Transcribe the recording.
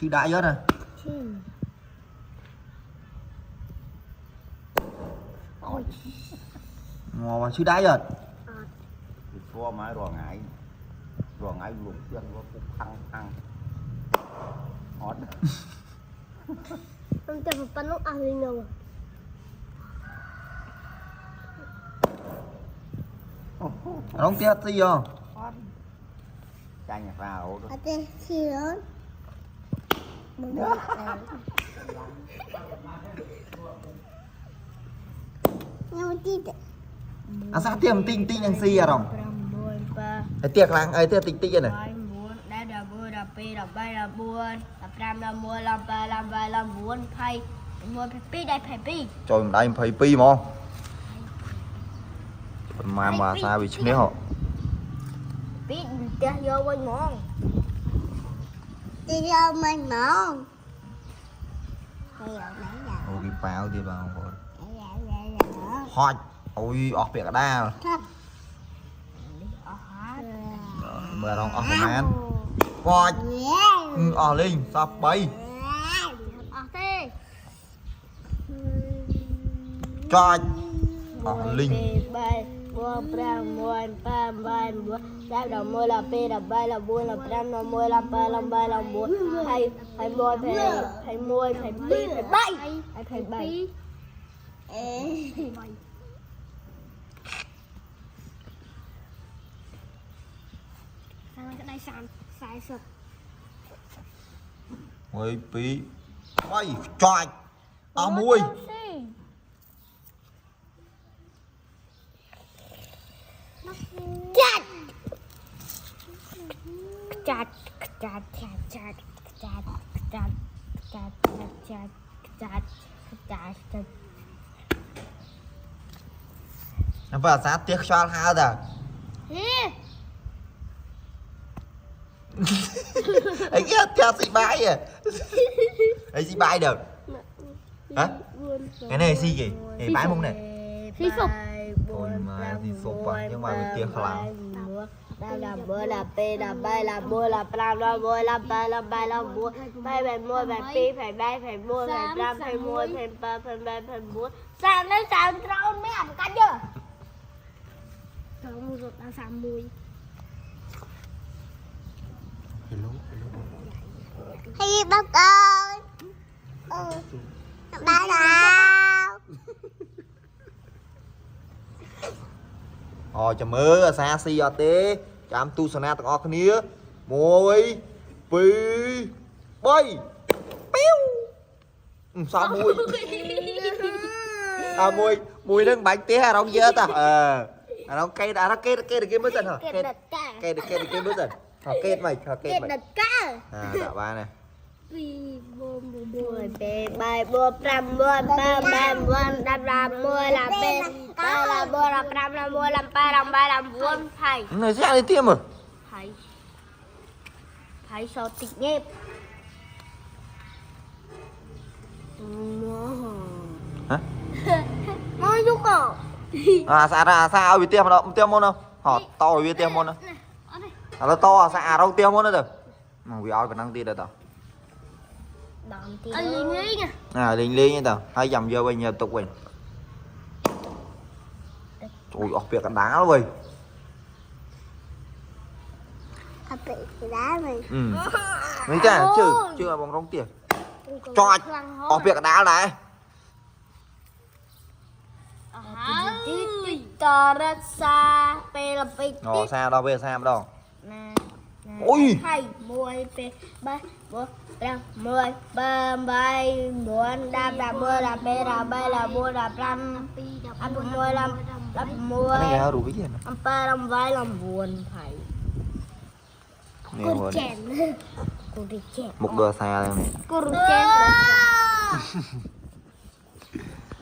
Chữ đại rớt à. Ngò chữ đại rớt. Thua máy rồi ngại luộc chân có cục thăng hót không cho một lúc ăn đi nào Rong tiếc gì không? chai nhà phao đó tên chi lớn nhưng mà chi À sao tiêm tinh tinh yang si à rong? Tiếc lang ấy tiếc tinh tinh này. đã đập bùa đập pi đập bay đập buồn đập ram đập mua làm ba làm vài làm buồn phay mua pi đây phay pi Trời đây phải pi mà. Mà sao bị chết họ? pi chơi vô quanh món đi vô mình món Ôi cái bao đi vào rồi. Hot. Ôi ọt việc ở đây. Mưa rong ọt man. Hot. Ọt lên sắp bay. Cho. Ọt linh. Mua pram mua pam bay mua đáp đầu mua là pe là bay là buôn là pram là mua là ba là bay là buôn hay mua phải mua phải pi phải bay phải bay sao cái này sai sụp Ôi pi. Bay cho. À mui. chặt chặt chặt chặt chặt chặt chặt chặt chặt chặt chặt chặt Nó vào sát tiếc cho ha rồi. Ấy kia theo xì bãi à. Ấy xì bãi được. Hả? Cái này xì gì? Cái bãi mông này. Xì sụp. Ôi mà xì sụp à, nhưng mà bị tiếc khlang. Là bữa là pe là bay là mua là pram là mua là ba là bay là mua bay phải mua phải pi phải bay phải mua phải pram phải mua phải ba phải bay phải mua sao nó sao trâu mấy ăn cá chưa trâu mua rồi đang xàm mùi hay bác ơi ba nào Cho mơ xa xì ở tế. Chám tu sẵn tặng ọc nia. Môi. Pi. Bay. Péu. Sao mùi. À mùi nâng bánh tế hà rong dơ ta. Nó cây đã nó cây được kia mới dần hả? Cây được kia mới dần. Họ kết mày. đặt cá Dạ ba này. mua pe bay mua pram mua ba ba mua đam đam mua là pe ba là mua là pram là mua làm ba làm ba làm buôn thầy Này sẽ đi tiêm rồi. thầy sao tịch nhép Hả? nói giúp cậu Sao bị tiêm đâu? Tiêm môn đâu? Họ to bị tiêm môn đâu? Nó to sao đâu tiêm môn nữa được. Mà vì ai còn năng ti được tao. Linh Linh à Linh như tao. Hai dầm vô bây giờ tục mình. Ôi việc ăn đá rồi. bị đá mày Mấy cái chưa là bóng rong tiền. Cho việc ăn đá này. Tarasa pelapi Sao đâu bây giờ sao đâu. Ôi hai mười pe ba bốn năm mười ba bảy bốn năm là mười là pe là bay là bốn là năm ăn một mười làm mười cái này đủ cái gì làm ba làm vai làm buồn phải con chèn con đi chèn một đôi xa đây này. con chèn